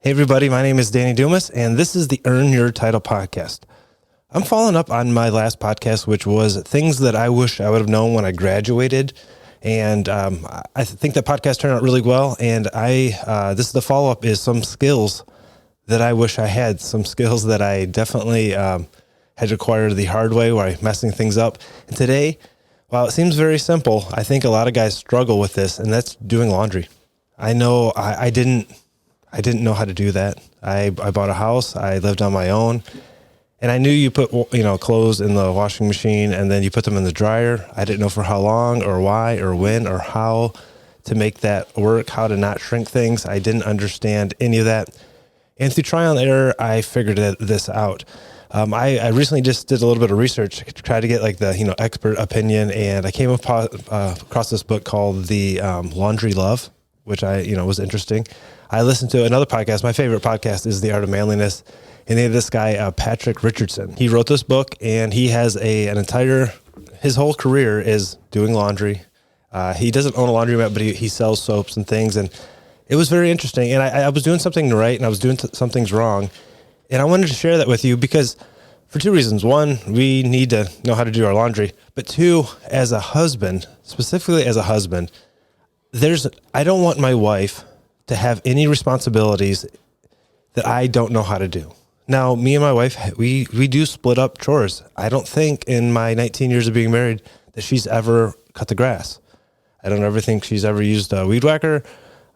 Hey everybody, my name is Danny Dumas, and this is the Earn Your Title podcast. I'm following up on my last podcast, which was things that I wish I would have known when I graduated, and I think that podcast turned out really well, and this is the follow-up is some skills that I wish I had, some skills that I definitely had to acquire the hard way where I'm messing things up. And today, while it seems very simple, I think a lot of guys struggle with this, and that's doing laundry. I know I didn't know how to do that. I bought a house. I lived on my own, and I knew you put clothes in the washing machine and then you put them in the dryer. I didn't know for how long or why or when or how to make that work, how to not shrink things. I didn't understand any of that, and through trial and error, I figured this out. I recently just did a little bit of research to try to get like the expert opinion, and I came across this book called The Laundry Love, which was interesting. I listened to another podcast. My favorite podcast is The Art of Manliness. And they have this guy, Patrick Richardson. He wrote this book, and he has his whole career is doing laundry. He doesn't own a laundromat, but he sells soaps and things. And it was very interesting. And I was doing something right, and I was doing some things wrong. And I wanted to share that with you because for two reasons. One, we need to know how to do our laundry. But two, as a husband, specifically as a husband, I don't want my wife to have any responsibilities that I don't know how to do. Now, me and my wife, we do split up chores. I don't think in my 19 years of being married that she's ever cut the grass. I don't ever think she's ever used a weed whacker.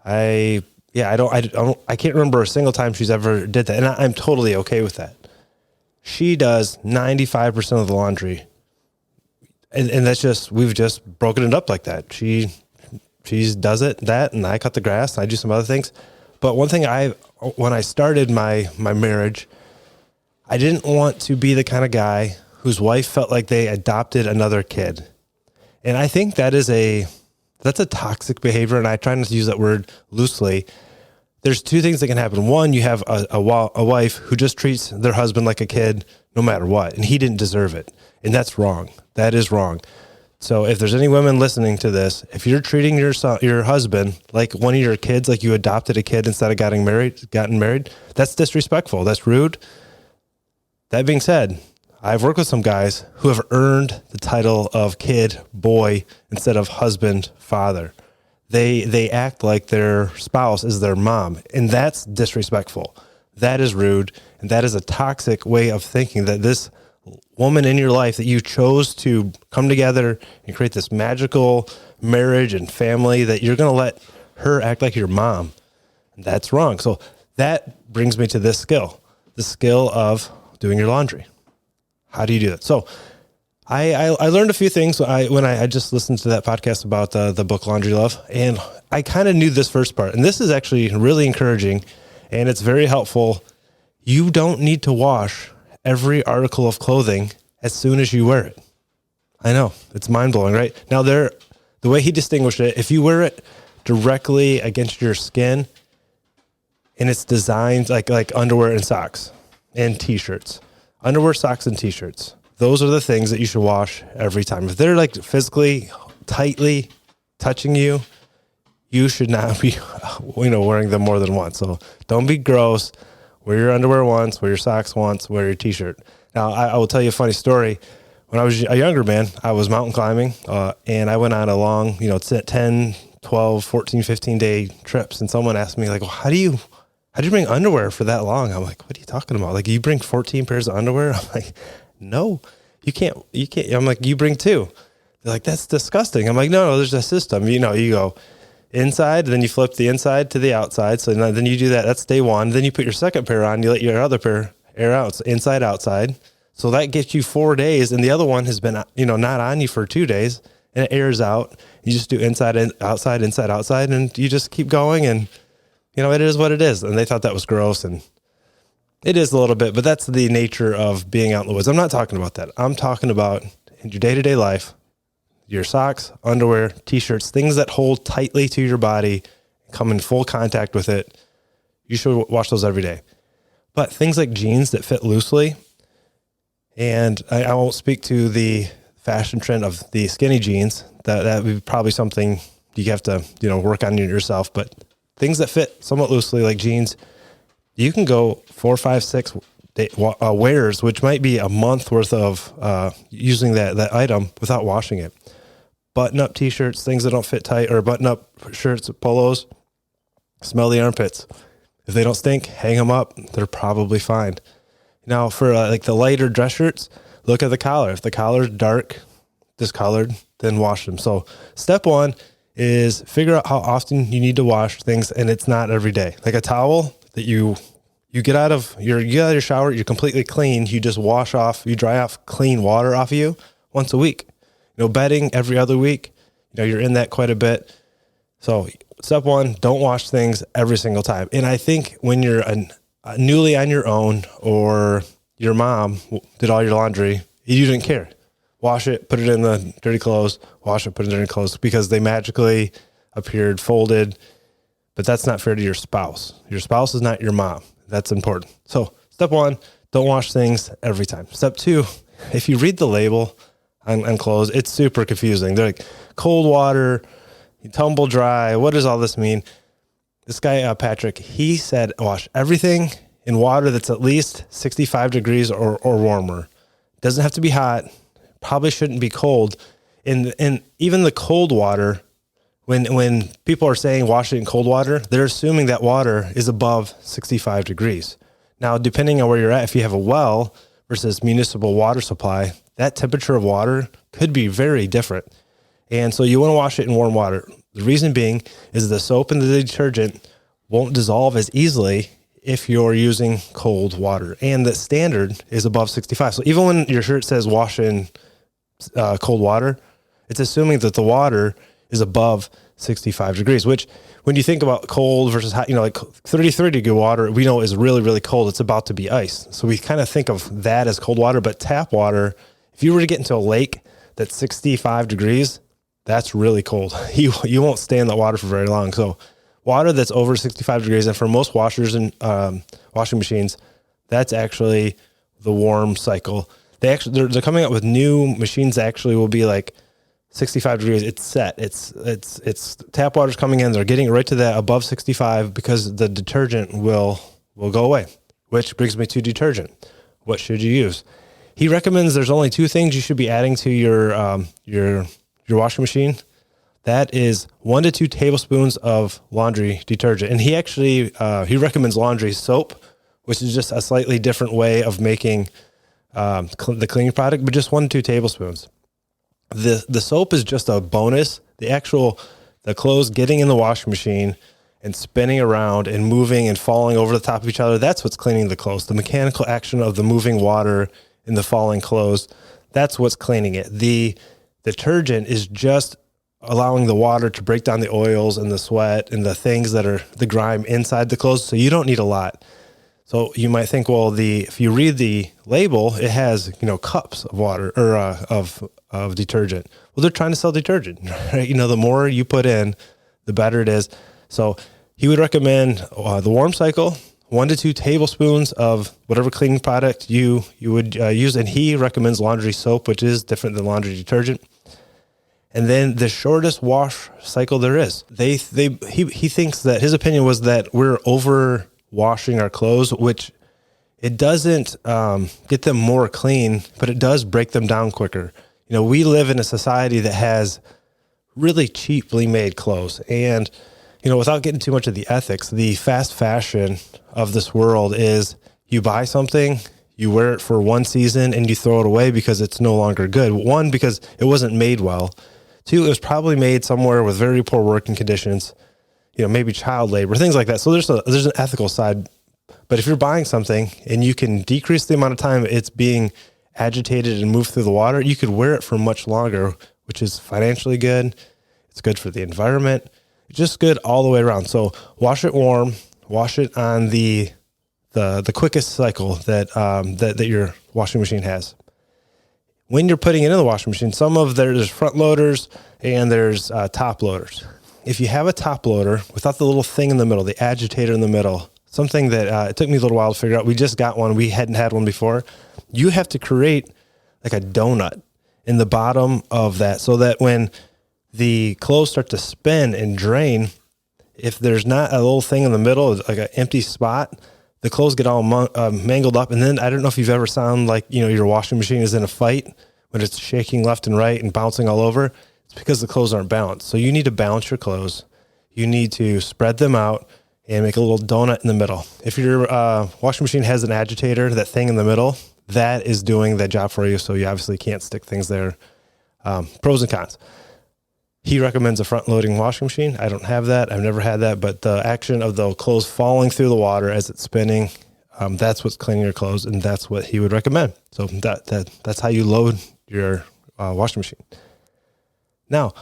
I can't remember a single time she's ever did that. And I'm totally okay with that. She does 95% of the laundry. And that's we've just broken it up like that. She does that, and I cut the grass, and I do some other things. But one thing when I started my marriage, I didn't want to be the kind of guy whose wife felt like they adopted another kid. And I think that's a toxic behavior, and I try not to use that word loosely. There's two things that can happen. One, you have a wife who just treats their husband like a kid no matter what, and he didn't deserve it. And that's wrong. That is wrong. So if there's any women listening to this, if you're treating your husband like one of your kids, like you adopted a kid instead of gotten married, that's disrespectful. That's rude. That being said, I've worked with some guys who have earned the title of kid, boy, instead of husband, father. They act like their spouse is their mom, and that's disrespectful. That is rude, and that is a toxic way of thinking that this woman in your life that you chose to come together and create this magical marriage and family, that you're going to let her act like your mom. That's wrong. So that brings me to the skill of doing your laundry. How do you do that? So I learned a few things when I just listened to that podcast about the book Laundry Love, and I kind of knew this first part, and this is actually really encouraging, and it's very helpful. You don't need to wash every article of clothing as soon as you wear it. I know, it's mind-blowing, right? Now, the way he distinguished it, if you wear it directly against your skin and it's designed like underwear and socks and t-shirts, underwear, socks, and t-shirts, those are the things that you should wash every time. If they're like physically, tightly touching you, you should not be wearing them more than once. So don't be gross. Wear your underwear once, wear your socks once, wear your t-shirt. Now, I will tell you a funny story. When I was a younger man, I was mountain climbing, and I went on a long, 10, 12, 14, 15-day trips. And someone asked me, like, well, how'd you bring underwear for that long? I'm like, what are you talking about? Like, you bring 14 pairs of underwear? I'm like, no, you can't. I'm like, you bring 2. They're like, that's disgusting. I'm like, no, there's a system. You go inside, then you flip the inside to the outside. So then you do that. That's day one. Then you put your second pair on. You let your other pair air out, so inside, outside. So that gets you 4 days. And the other one has been, not on you for 2 days, and it airs out. You just do inside and outside, inside, outside, and you just keep going. And, it is what it is. And they thought that was gross. And it is a little bit, but that's the nature of being out in the woods. I'm not talking about that. I'm talking about in your day-to-day life, your socks, underwear, t-shirts, things that hold tightly to your body, come in full contact with it. You should wash those every day. But things like jeans that fit loosely, and I won't speak to the fashion trend of the skinny jeans. That would be probably something you have to, work on yourself. But things that fit somewhat loosely, like jeans, you can go 4, 5, 6 wears, which might be a month worth of using that item without washing it. Button-up T-shirts, things that don't fit tight, or button-up shirts, polos, smell the armpits. If they don't stink, hang them up. They're probably fine. Now, for like the lighter dress shirts, look at the collar. If the collar's dark, discolored, then wash them. So step one is figure out how often you need to wash things, and it's not every day. Like a towel that you get out of your shower, you're completely clean. You just wash off, you dry off clean water off of you once a week. Bedding every other week. You're in that quite a bit. So step one, don't wash things every single time. And I think when you're newly on your own, or your mom did all your laundry, you didn't care. Wash it, put it in the dirty clothes, wash it, put it in dirty clothes, because they magically appeared folded. But that's not fair to your spouse. Your spouse is not your mom. That's important. So step one, don't wash things every time. Step two, if you read the label on clothes, it's super confusing. They're like cold water, tumble dry. What does all this mean? This guy, Patrick, he said wash everything in water that's at least 65 degrees or warmer. Doesn't have to be hot. Probably shouldn't be cold. And even the cold water, when people are saying wash it in cold water, they're assuming that water is above 65 degrees. Now, depending on where you're at, if you have a well versus municipal water supply, that temperature of water could be very different. And so you want to wash it in warm water. The reason being is the soap and the detergent won't dissolve as easily if you're using cold water. And the standard is above 65. So even when your shirt says wash in cold water, it's assuming that the water is above 65 degrees, which when you think about cold versus hot, like 33 degree water, we know is really, really cold. It's about to be ice. So we kind of think of that as cold water, but tap water, if you were to get into a lake that's 65 degrees, that's really cold. You won't stay in that water for very long. So water that's over 65 degrees, and for most washers and washing machines, that's actually the warm cycle. They're coming out with new machines that actually will be like 65 degrees. It's set. It's tap water's coming in. They're getting it right to that above 65 because the detergent will go away. Which brings me to detergent. What should you use? He recommends there's only 2 things you should be adding to your washing machine. That is 1 to 2 tablespoons of laundry detergent. And he actually he recommends laundry soap, which is just a slightly different way of making the cleaning product, but just 1 to 2 tablespoons. The soap is just a bonus. The clothes getting in the washing machine and spinning around and moving and falling over the top of each other, that's what's cleaning the clothes. The mechanical action of the moving water in the falling clothes, that's what's cleaning it. The detergent is just allowing the water to break down the oils and the sweat and the things that are the grime inside the clothes. So you don't need a lot. So you might think, well, if you read the label, it has, cups of water or of detergent. Well, they're trying to sell detergent, right? The more you put in, the better it is. So he would recommend the warm cycle, 1 to 2 tablespoons of whatever cleaning product you would use. And he recommends laundry soap, which is different than laundry detergent. And then the shortest wash cycle there is. He thinks that his opinion was that we're over washing our clothes, which it doesn't get them more clean, but it does break them down quicker. We live in a society that has really cheaply made clothes. And, without getting too much of the ethics, the fast fashion of this world is you buy something, you wear it for 1 season, and you throw it away because it's no longer good. 1, because it wasn't made well. 2, it was probably made somewhere with very poor working conditions, maybe child labor, things like that. So there's an ethical side. But if you're buying something and you can decrease the amount of time it's being agitated and moved through the water, you could wear it for much longer, which is financially good. It's good for the environment. It's just good all the way around. So wash it warm, wash it on the quickest cycle that your washing machine has. When you're putting it in the washing machine, there's front loaders and there's top loaders. If you have a top loader without the little thing in the middle, the agitator in the middle, something that it took me a little while to figure out. We just got one. We hadn't had one before. You have to create like a donut in the bottom of that so that when the clothes start to spin and drain, if there's not a little thing in the middle, like an empty spot, the clothes get all mangled up. And then I don't know if you've ever sound like, your washing machine is in a fight when it's shaking left and right and bouncing all over. It's because the clothes aren't balanced. So you need to balance your clothes. You need to spread them out and make a little donut in the middle. If your washing machine has an agitator, that thing in the middle, that is doing that job for you. So you obviously can't stick things there. Pros and cons. He recommends a front-loading washing machine. I don't have that. I've never had that. But the action of the clothes falling through the water as it's spinning, that's what's cleaning your clothes, and that's what he would recommend. So that's how you load your washing machine. Now,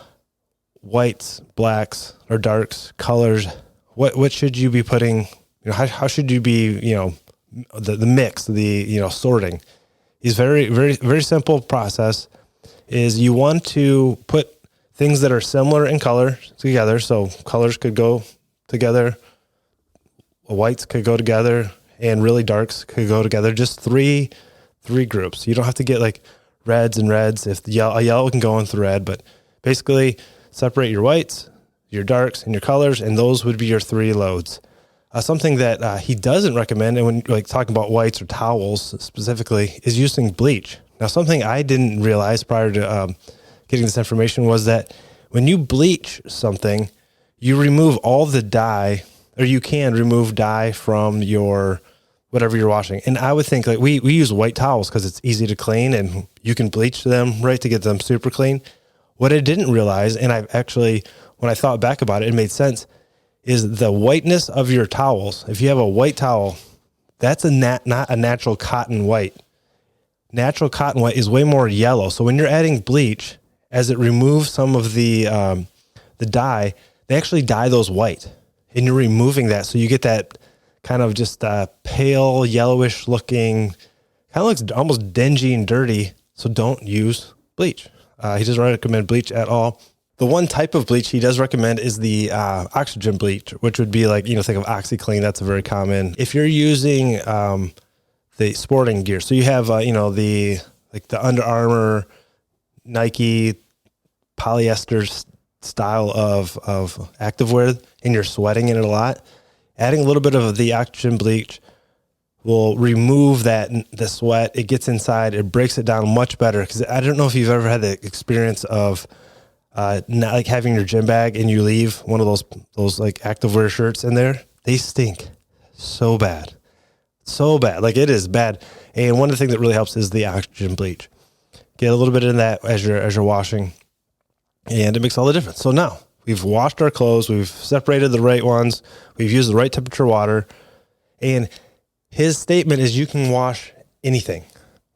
whites, blacks, or darks, colors, what should you be putting? How should you be? The mix, sorting. Is very, very, very simple process. Is you want to put things that are similar in color together. So colors could go together, whites could go together, and really darks could go together. Just three groups. You don't have to get like reds and reds. If a yellow can go into red, but basically separate your whites, your darks, and your colors, and those would be your 3 loads. Something that he doesn't recommend, and when talking about whites or towels specifically, is using bleach. Now, something I didn't realize prior to getting this information was that when you bleach something, you remove all the dye, or you can remove dye from your whatever you're washing. And I would think we use white towels because it's easy to clean and you can bleach them to get them super clean. What I didn't realize, and I've actually, when I thought back about it, it made sense, is the whiteness of your towels. If you have a white towel, that's not a natural cotton white. Natural cotton white is way more yellow. So when you're adding bleach, as it removes some of the dye, they actually dye those white, and you're removing that. So you get that kind of just pale yellowish looking, kind of looks almost dingy and dirty. So don't use bleach. He doesn't recommend bleach at all. The one type of bleach he does recommend is the oxygen bleach, which would be think of OxyClean. That's a very common. If you're using the sporting gear, so you have the Under Armour, Nike, polyester style of activewear, and you're sweating in it a lot, adding a little bit of the oxygen bleach will remove the sweat. It gets inside, it breaks it down much better. Because I don't know if you've ever had the experience of not like having your gym bag and you leave one of those activewear shirts in there. They stink so bad, like it is bad. And one of the things that really helps is the oxygen bleach. Get a little bit in that as you're washing, and it makes all the difference. So now we've washed our clothes, we've separated the right ones, we've used the right temperature water, and his statement is you can wash anything,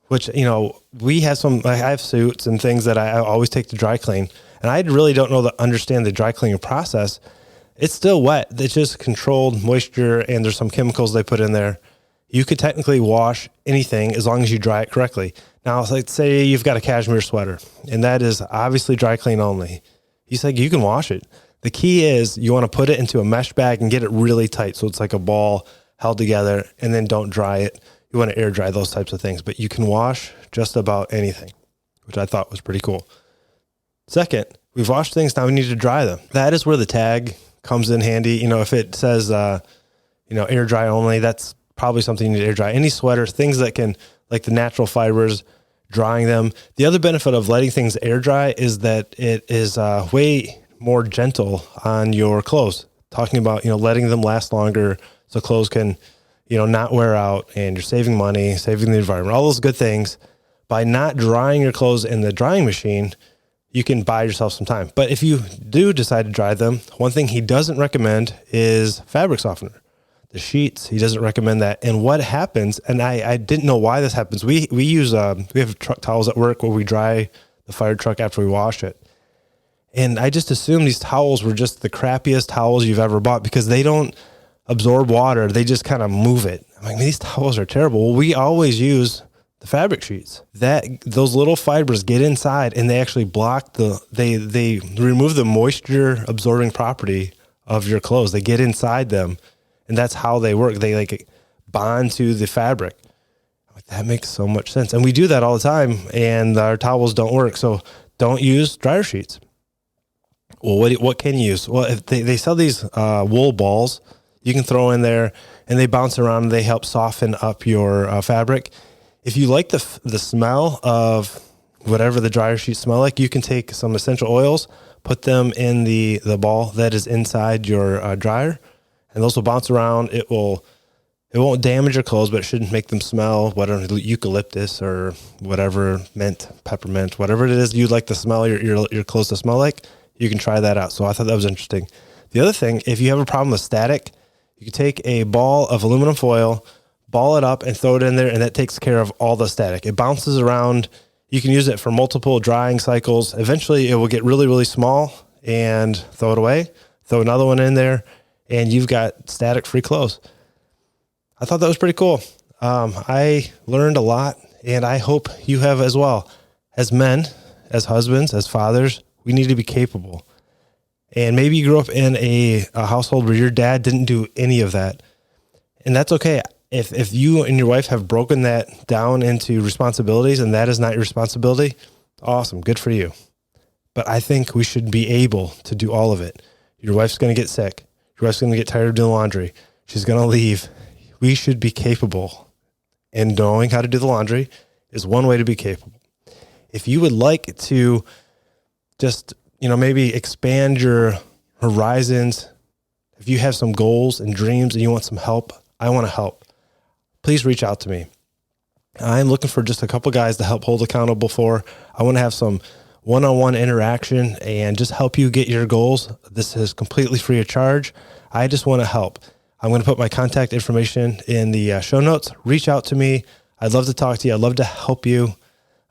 which, we have I have suits and things that I always take to dry clean, and I really don't understand the dry cleaning process. It's still wet. It's just controlled moisture, and there's some chemicals they put in there. You could technically wash anything as long as you dry it correctly. Now, let's say you've got a cashmere sweater, and that is obviously dry clean only. He's like, you can wash it. The key is you want to put it into a mesh bag and get it really tight so it's like a ball held together, and then don't dry it. You want to air dry those types of things, but you can wash just about anything, which I thought was pretty cool. Second, we've washed things, now we need to dry them. That is where the tag comes in handy. If it says, air dry only, that's probably something you need to air dry. Any sweaters, things that can, like the natural fibers, drying them. The other benefit of letting things air dry is that it is way more gentle on your clothes. Talking about, letting them last longer so clothes can, not wear out, and you're saving money, saving the environment, all those good things. By not drying your clothes in the drying machine, you can buy yourself some time. But if you do decide to dry them, one thing he doesn't recommend is fabric softener. The sheets, he doesn't recommend that. And what happens, and I didn't know why this happens. We have truck towels at work where we dry the fire truck after we wash it. And I just assumed these towels were just the crappiest towels you've ever bought because they don't absorb water. They just kind of move it. I'm like, these towels are terrible. Well, we always use the fabric sheets. Those little fibers get inside and they actually block they remove the moisture absorbing property of your clothes. They get inside them, and that's how they work. They bond to the fabric. I'm like, that makes so much sense. And we do that all the time, and our towels don't work. So don't use dryer sheets. Well, what can you use? Well, if they sell these wool balls you can throw in there, and they bounce around and they help soften up your fabric. If you like the smell of whatever the dryer sheets smell like, you can take some essential oils, put them in the ball that is inside your dryer, and those will bounce around. It won't damage your clothes, but it shouldn't make them smell, whatever, eucalyptus or whatever, mint, peppermint, whatever it is you'd like to smell your clothes to smell like. You can try that out. So I thought that was interesting. The other thing, if you have a problem with static, you can take a ball of aluminum foil, ball it up and throw it in there, and that takes care of all the static. It bounces around. You can use it for multiple drying cycles. Eventually, it will get really, really small and throw it away. Throw another one in there, and you've got static-free clothes. I thought that was pretty cool. I learned a lot, and I hope you have as well. As men, as husbands, as fathers, we need to be capable. And maybe you grew up in a household where your dad didn't do any of that, and that's okay. If you and your wife have broken that down into responsibilities and that is not your responsibility, awesome, good for you. But I think we should be able to do all of it. Your wife's going to get sick. Your wife's going to get tired of doing laundry. She's going to leave. We should be capable. And knowing how to do the laundry is one way to be capable. If you would like to just, maybe expand your horizons, if you have some goals and dreams and you want some help, I want to help. Please reach out to me. I'm looking for just a couple guys to help hold accountable for. I want to have some one-on-one interaction and just help you get your goals. This is completely free of charge. I just want to help. I'm going to put my contact information in the show notes. Reach out to me. I'd love to talk to you. I'd love to help you.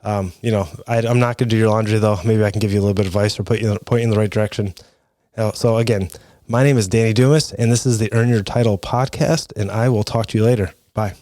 I'm not going to do your laundry though. Maybe I can give you a little bit of advice or point you in the right direction. So again, my name is Danny Dumas, and this is the Earn Your Title podcast, and I will talk to you later. Bye.